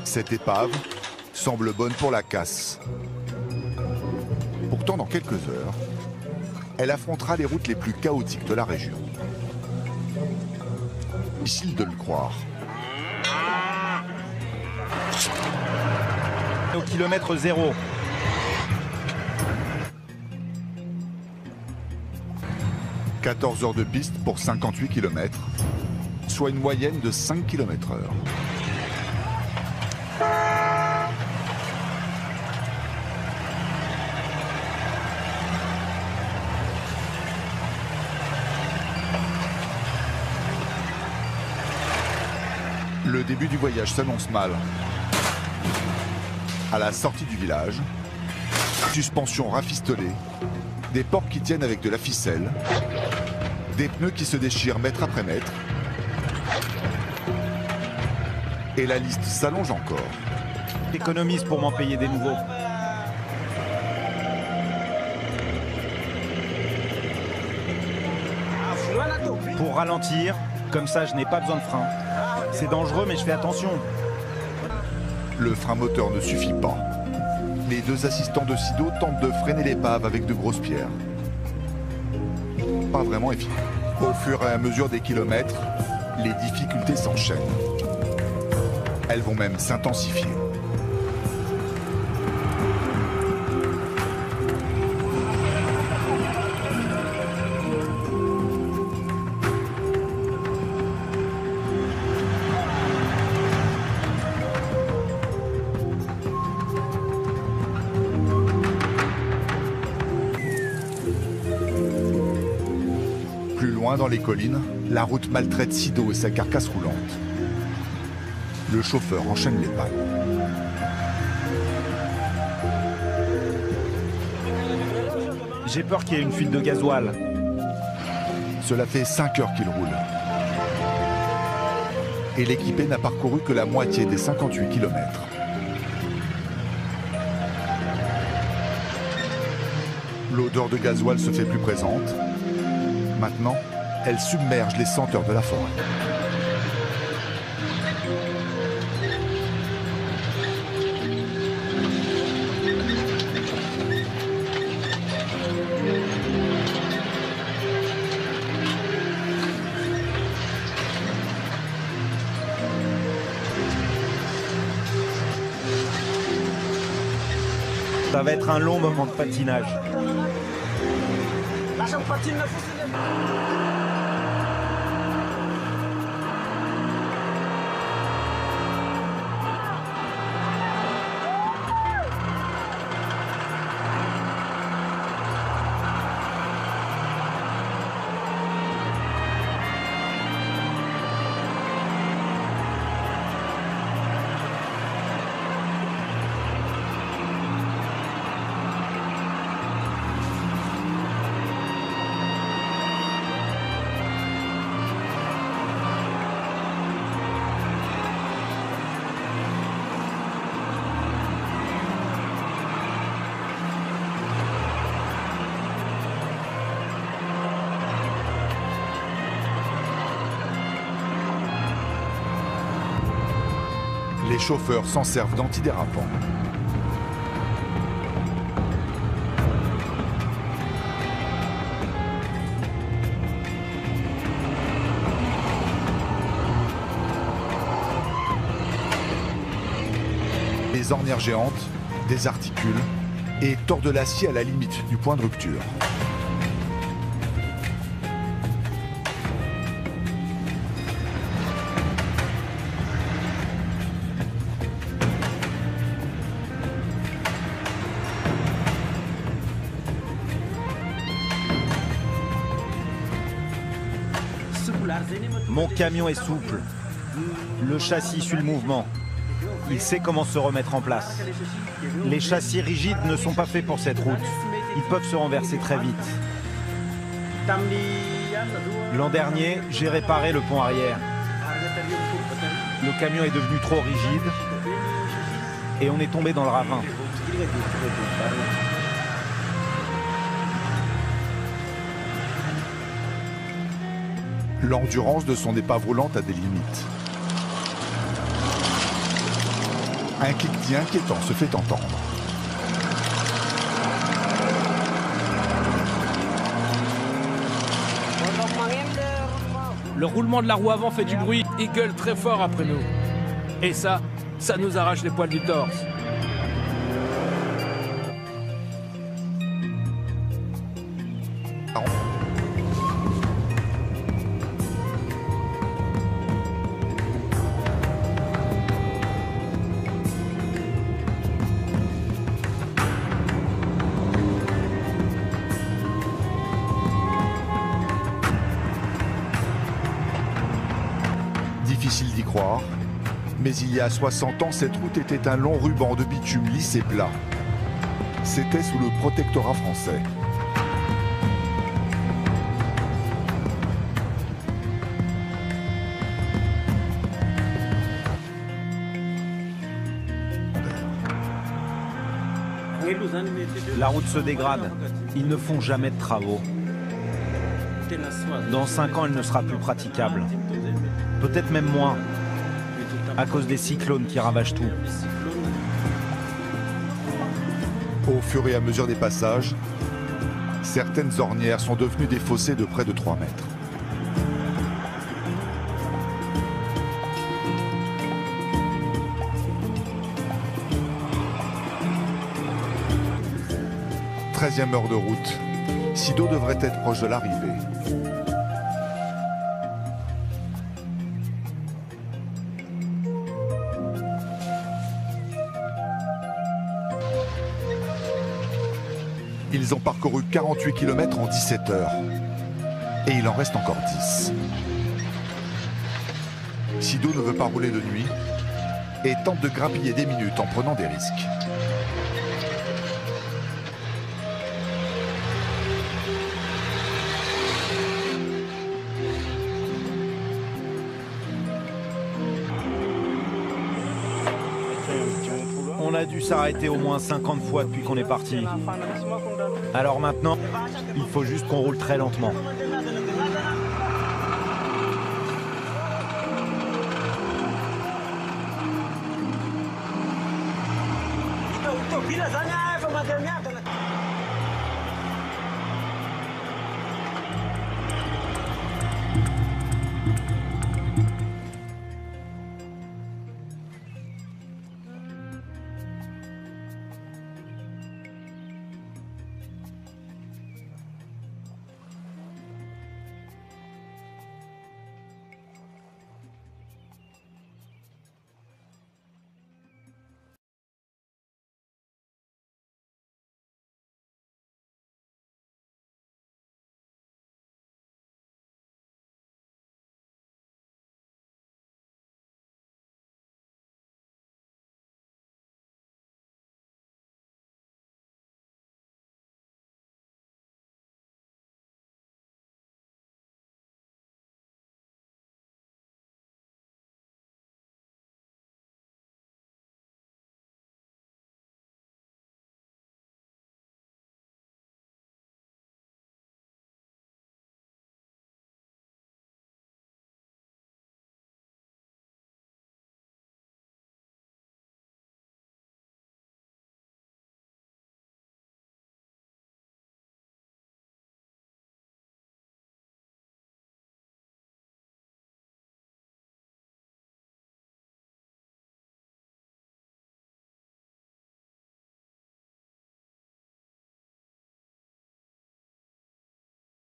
Cette épave semble bonne pour la casse. Pourtant, dans quelques heures, elle affrontera les routes les plus chaotiques de la région. Difficile de le croire. Au kilomètre 0. « 14 heures de piste pour 58 km, soit une moyenne de 5 km/h. Le début du voyage s'annonce mal. À la sortie du village, suspension rafistolée, des portes qui tiennent avec de la ficelle, des pneus qui se déchirent mètre après mètre, et la liste s'allonge encore. J'économise pour m'en payer des nouveaux. Pour ralentir, comme ça je n'ai pas besoin de frein. C'est dangereux mais je fais attention. Le frein moteur ne suffit pas. Les deux assistants de Sido tentent de freiner l'épave avec de grosses pierres. Pas vraiment efficace. Au fur et à mesure des kilomètres, les difficultés s'enchaînent. Elles vont même s'intensifier. Plus loin dans les collines, la route maltraite Sido et sa carcasse roulante. Le chauffeur enchaîne les pannes. J'ai peur qu'il y ait une fuite de gasoil. Cela fait 5 heures qu'il roule. Et l'équipé n'a parcouru que la moitié des 58 km. L'odeur de gasoil se fait plus présente. Maintenant, elle submerge les senteurs de la forêt. Ça va être un long moment de patinage. Les chauffeurs s'en servent d'antidérapants. Des ornières géantes, des articules et tordent l'acier à la limite du point de rupture. Mon camion est souple. Le châssis suit le mouvement. Il sait comment se remettre en place. Les châssis rigides ne sont pas faits pour cette route. Ils peuvent se renverser très vite. L'an dernier, j'ai réparé le pont arrière. Le camion est devenu trop rigide et on est tombé dans le ravin. L'endurance de son épave roulante a des limites. Un cliquetis inquiétant se fait entendre. Le roulement de la roue avant fait du bruit. Il gueule très fort après nous. Et ça nous arrache les poils du torse. Difficile d'y croire, mais il y a 60 ans, cette route était un long ruban de bitume lisse et plat. C'était sous le protectorat français. La route se dégrade. Ils ne font jamais de travaux. Dans 5 ans, elle ne sera plus praticable. Peut-être même moins, à cause des cyclones qui ravagent tout. Au fur et à mesure des passages, certaines ornières sont devenues des fossés de près de 3 mètres. « 13e heure de route. Sido devrait être proche de l'arrivée. Ils ont parcouru 48 km en 17 heures. Et il en reste encore 10. Sido ne veut pas rouler de nuit et tente de grappiller des minutes en prenant des risques. On a dû s'arrêter au moins 50 fois depuis qu'on est parti. Alors maintenant, il faut juste qu'on roule très lentement.